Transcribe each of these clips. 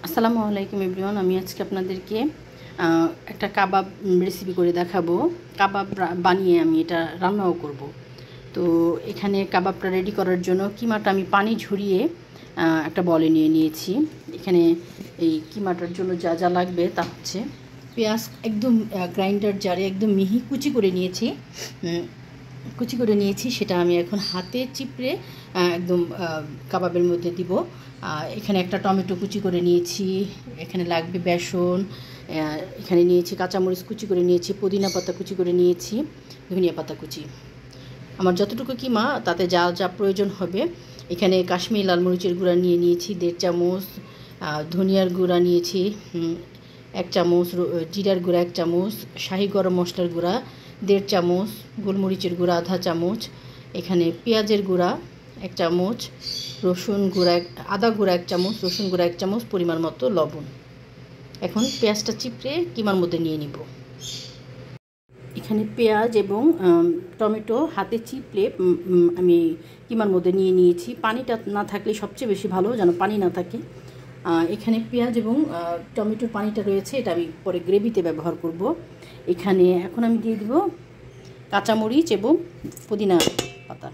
আসসালামু আলাইকুম এভরিওয়ান। আমি আজকে আপনাদেরকে একটা কাবাব রেসিপি করে দেখাবো। কাবাব বানিয়ে আমি এটা রান্নাও করব। তো এখানে কাবাবটা রেডি করার জন্য কিমাটা আমি পানি ঝরিয়ে একটা বলে নিয়ে নিয়েছি। এখানে এই কিমাটার জন্য যা যা লাগবে তা হচ্ছে পেঁয়াজ একদম গ্রাইন্ডার জারে একদম মিহি কুচি করে নিয়েছি। সেটা আমি এখন হাতে চিপড়ে একদম কাবাবের মধ্যে দিব। এখানে একটা টমেটো কুচি করে নিয়েছি, এখানে লাগবে বেসন, এখানে নিয়েছি কাঁচামরিচ কুচি করে নিয়েছি, পুদিনা পাতা কুচি করে নিয়েছি, ধনিয়া পাতা কুচি। আমার যতটুকু কিমা তাতে যা যা প্রয়োজন হবে। এখানে কাশ্মীরি লাল মরিচের গুঁড়া নিয়ে নিয়েছি 1.5 চামচ, ধনিয়ার গুঁড়া নিয়েছি 1 চামচ, জিরার গুঁড়া 1 চামচ, শাহি গরম মশলার গুঁড়া 1.5 চামচ, গোলমরিচের গুঁড়া আধা চামচ, এখানে পেঁয়াজের গুঁড়া 1 চামচ, রসুন গুঁড়া আদা গুঁড়া 1 চামচ, রসুন গুঁড়া 1 চামচ, পরিমাণ মতো লবণ। এখন পেঁয়াজটা চিপড়ে কিমার মধ্যে নিয়ে নিব। এখানে পেঁয়াজ এবং টমেটো হাতে চিপড়ে আমি কিমার মধ্যে নিয়ে নিয়েছি। পানিটা না থাকলে সবচেয়ে বেশি ভালো, যেন পানি না থাকে। এখানে পেঁয়াজ এবং টমেটোর পানিটা রয়েছে, এটা আমি পরে গ্রেভিতে ব্যবহার করব। এখানে এখন আমি দিয়ে দিব কাঁচামরিচ এবং পুদিনা পাতা।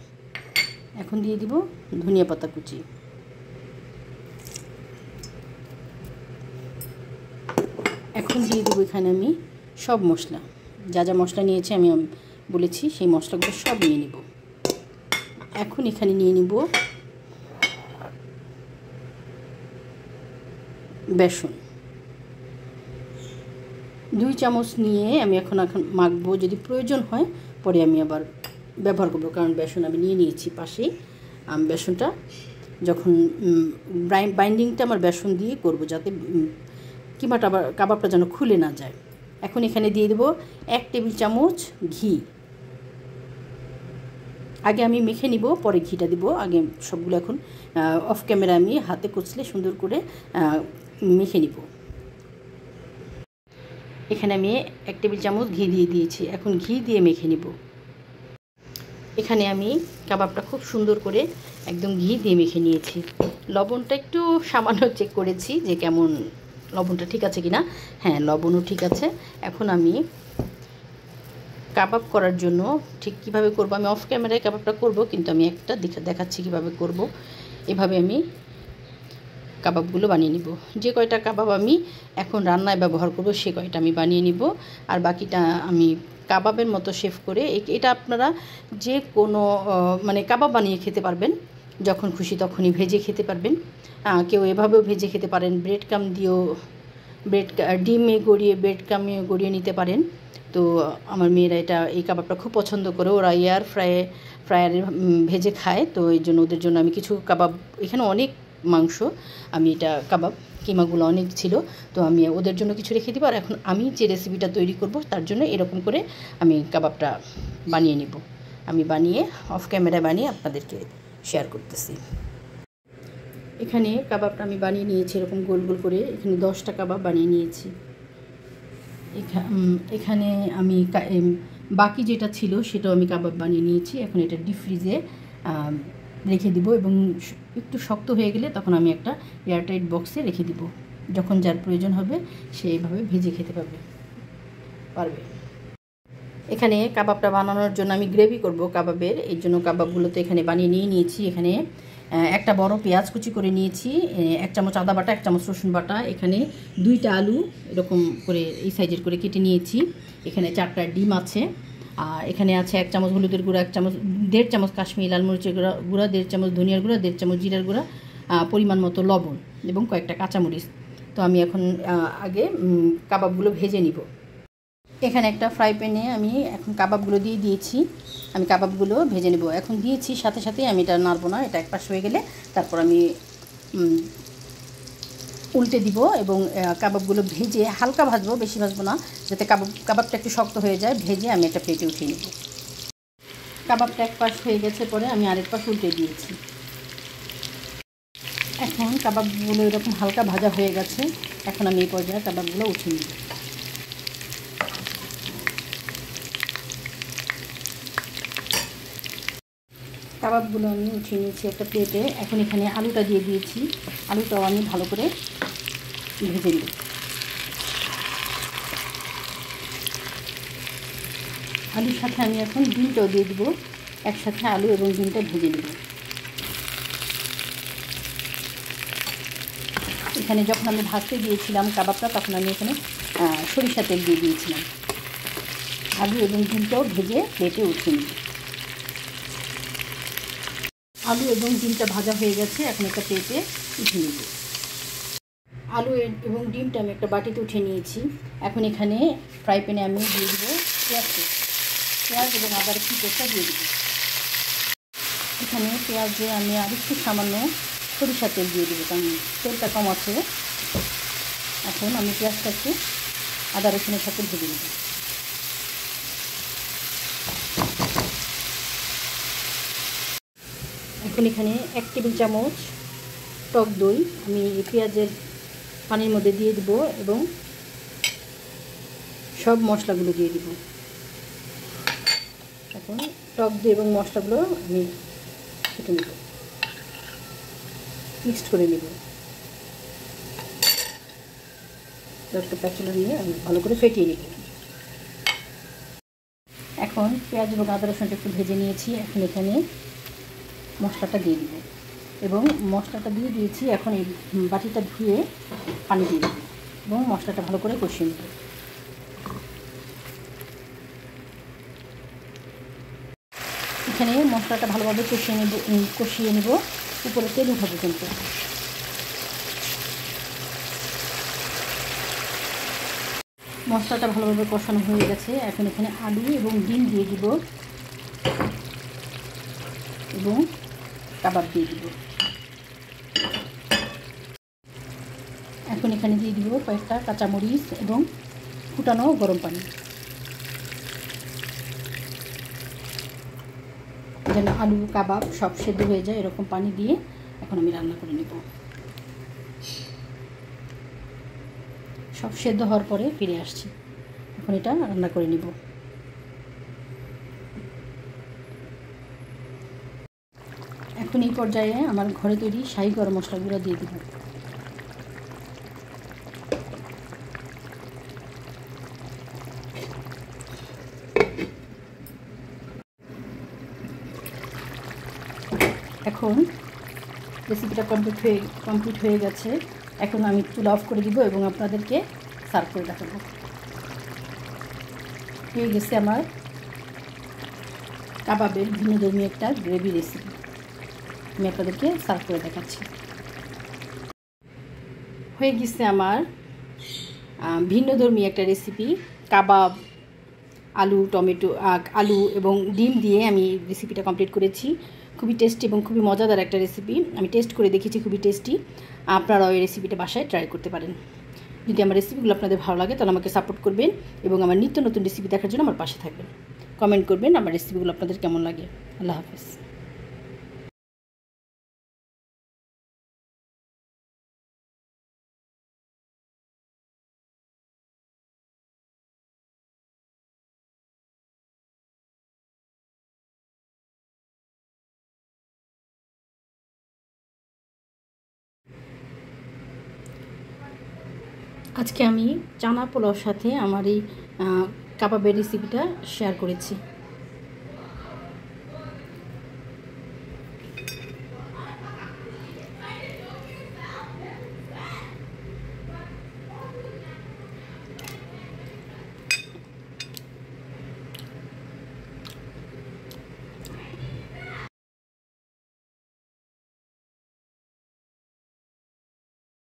এখন দিয়ে দিব ধনিয়া পাতা কুচি। এখন দিয়ে দেবো এখানে আমি সব মশলা, যা যা মশলা নিয়েছি আমি বলেছি সেই মশলাগুলো সব নিয়ে নিব। এখন এখানে নিয়ে নিব বেসন 2 চামচ নিয়ে আমি এখন মাখবো। যদি প্রয়োজন হয় পরে আমি আবার ব্যবহার করব, কারণ বেসন আমি নিয়ে নিয়েছি পাশেই। বেসনটা যখন বাইন্ডিংটা আমার বেসন দিয়ে করব, যাতে কিমাটা আবার কাবাবটা যেন খুলে না যায়। এখন এখানে দিয়ে দেবো 1 টেবিল চামচ ঘি। আগে আমি মেখে নিব, পরে ঘিটা দিব। আগে সবগুলো এখন অফ ক্যামেরা আমি হাতে কুচলে সুন্দর করে মেখে নিব। এখানে আমি 1 টেবিল চামচ ঘি দিয়ে দিয়েছি। এখন ঘি দিয়ে মেখে নিব। এখানে আমি কাবাবটা খুব সুন্দর করে একদম ঘি দিয়ে মেখে নিয়েছি। লবণটা একটু সামান্য চেক করেছি যে কেমন লবণটা ঠিক আছে কিনা। হ্যাঁ, লবণও ঠিক আছে। এখন আমি কাবাব করার জন্য ঠিক কিভাবে করব, আমি অফ ক্যামেরায় কাবাবটা করব, কিন্তু আমি একটা দেখাচ্ছি কিভাবে করব। এভাবে আমি কাবাবগুলো বানিয়ে নিব। যে কয়টা কাবাব আমি এখন রান্নায় ব্যবহার করব সে কয়টা আমি বানিয়ে নিব, আর বাকিটা আমি কাবাবের মতো শেফ করে এটা আপনারা যে কোনো মানে কাবাব বানিয়ে খেতে পারবেন। যখন খুশি তখনই ভেজে খেতে পারবেন। কেউ এভাবেও ভেজে খেতে পারেন, ব্রেড কাম দিয়েও ডিমে গড়িয়ে ব্রেড কামে গড়িয়ে নিতে পারেন। তো আমার মেয়েরা এই কাবাবটা খুব পছন্দ করে, ওরা ফ্রায়ারে ভেজে খায়। তো এই জন্য ওদের জন্য আমি কিছু কাবাব, এখানে অনেক মাংস, আমি এটা কাবাব কিমাগুলো অনেক ছিল, তো আমি ওদের জন্য কিছু রেখে দিব। আর এখন আমি যে রেসিপিটা তৈরি করব তার জন্য এরকম করে আমি কাবাবটা বানিয়ে নিব। আমি বানিয়ে অফ ক্যামেরায় বানিয়ে আপনাদেরকে শেয়ার করতেছি। এখানে কাবাবটা আমি বানিয়ে নিয়েছি এরকম গোল গোল করে। এখানে 10টা কাবাব বানিয়ে নিয়েছি। এখানে আমি বাকি যেটা ছিল সেটাও আমি কাবাব বানিয়ে নিয়েছি। এখন এটা ডিপ ফ্রিজে রেখে দিব, এবং একটু শক্ত হয়ে গেলে তখন আমি একটা এয়ারটাইট বক্সে রেখে দিব। যখন যার প্রয়োজন হবে সে এইভাবে ভেজে খেতে পারবে। এখানে কাবাবটা বানানোর জন্য আমি গ্রেভি করব কাবাবের, এই জন্য কাবাবগুলো তো এখানে বানিয়ে নিয়েছি। এখানে একটা বড় পেঁয়াজ কুচি করে নিয়েছি, 1 চামচ আদা বাটা, 1 চামচ রসুন বাটা, এখানে 2টা আলু এরকম করে এই সাইজের করে কেটে নিয়েছি, এখানে 4টা ডিম আছে, আর এখানে আছে 1 চামচ হলুদের গুঁড়া, 1.5 চামচ কাশ্মীরি লাল মরিচের গুঁড়া, 1.5 চামচ ধনিয়ার গুঁড়া, 1.5 চামচ জিরার গুঁড়া, পরিমাণ মতো লবণ এবং কয়েকটা কাঁচামরিচ। তো আমি এখন আগে কাবাবগুলো ভেজে নিব। এখানে একটা ফ্রাই প্যানে আমি এখন কাবাবগুলো দিয়ে দিয়েছি। আমি কাবাবগুলো ভেজে নেব। এখন দিয়েছি সাথে সাথেই আমি এটা নাড়বো না, এটা এক পাশ হয়ে গেলে তারপর আমি উল্টে দিব, এবং কাবাবগুলো ভেজে হালকা ভাজবো, বেশি ভাজবো না, যাতে কাবাবটা একটু শক্ত হয়ে যায়। ভেজে আমি একটা প্লেটে উঠিয়ে নেব। কাবাবটা এক পাশ হয়ে গেছে, পরে আমি আরেক পাশ উল্টে দিয়েছি। এখন কাবাবগুলো এরকম হালকা ভাজা হয়ে গেছে। এখন আমি এই পর্যায়ে কাবাবগুলো উঠিয়ে নেব। কাবাবগুলো আমি উঠিয়ে নিয়েছি একটা প্লেটে। এখন এখানে আলুটা দিয়ে দিয়েছি। আলুটাও আমি ভালো করে ভেজে নিব। আলুর সাথে আমি এখন ডিমটাও দিয়ে দিব, একসাথে আলু এবং ডিমটা ভেজে নেব। এখানে যখন আমি ভাজতে দিয়েছিলাম কাবাবটা, তখন আমি এখানে সরিষা তেল দিয়ে দিয়েছিলাম। আলু এবং ডিমটাও ভেজে প্লেটে উঠিয়ে নিব। আলু এবং ডিমটা ভাজা হয়ে গেছে, এখন একটা প্লেটে উঠিয়ে নেব। আলু এবং ডিমটা আমি একটা বাটিতে উঠিয়ে নিয়েছি। এখন এখানে ফ্রাই প্যানে আমি দিয়ে দেবো পেঁয়াজ এবং আদার পেস্টটা দিয়ে দেবো। এখানে পেঁয়াজে আমি আর একটু সামান্য সরিষা তেল দিয়ে দেবো, কারণ তেলটা কম আছে। এখন আমি পেঁয়াজটা একটু আদা রসুনের সাথে ভেজে নেব। এখন এখানে 1 টেবিল চামচ টক দই আমি পেঁয়াজের পানির মধ্যে দিয়ে দেব এবং সব মশলাগুলো দিয়ে দেব। এখন টক দই এবং মশলাগুলো আমি কেটে নেব, মিক্সড করে নেব। একটা প্যাচুলা নিয়ে আমি ভালো করে ফেটিয়ে নেব। এখন পেঁয়াজ এবং আদা রসুনটা একটু ভেজে নিয়েছি। এখন এখানে মশলাটা দিয়ে দেব এবং মশলাটা দিয়ে দিয়েছি। এখন এই বাটিটা ধুয়ে পানি দিয়ে দেব এবং মশলাটা ভালো করে কষিয়ে নেব। এখানে মশলাটা ভালোভাবে কষিয়ে নেব উপরে তেল ওঠা পর্যন্ত। মশলাটা ভালোভাবে কষানো হয়ে গেছে। এখন এখানে আলু এবং ডিম দিয়ে দিব এবং কাবাব দিয়ে দিব। এখন এখানে দিয়ে দিব কয়েকটা কাঁচামরিচ এবং ফুটানো গরম পানি, যেন আলু কাবাব সব সেদ্ধ হয়ে যায়। এরকম পানি দিয়ে এখন আমি রান্না করে নেব। সব সেদ্ধ হওয়ার পরে ফিরে আসছি। এখন এটা রান্না করে নেব। এখন এই পর্যায়ে আমার ঘরে তৈরি শাহি গরম মশলাগুলো দিয়ে দেব। এখন রেসিপিটা কমপ্লিট হয়ে গেছে। এখন আমি চুলা অফ করে দিব এবং আপনাদেরকে সার্ভ করে দেখাবো। হয়ে গেছে আমার কাবাবের ভিন্নধর্মী একটা গ্রেভি রেসিপি। আমি আপনাদেরকে সার্ভ করে দেখাচ্ছি। হয়ে গেছে আমার ভিন্নধর্মী একটা রেসিপি, কাবাব আলু এবং ডিম দিয়ে আমি রেসিপিটা কমপ্লিট করেছি। খুবই টেস্টি এবং খুবই মজাদার একটা রেসিপি। আমি টেস্ট করে দেখেছি, খুবই টেস্টি। আপনারাও এই রেসিপিটা বাসায় ট্রাই করতে পারেন। যদি আমার রেসিপিগুলো আপনাদের ভালো লাগে তাহলে আমাকে সাপোর্ট করবেন এবং আমার নিত্য নতুন রেসিপি দেখার জন্য আমার পাশে থাকবেন। কমেন্ট করবেন আমার রেসিপিগুলো আপনাদের কেমন লাগে। আল্লাহ হাফেজ। আজকে আমি চানা পোলাওর সাথে আমার এই কাবাবের রেসিপিটা শেয়ার করেছি।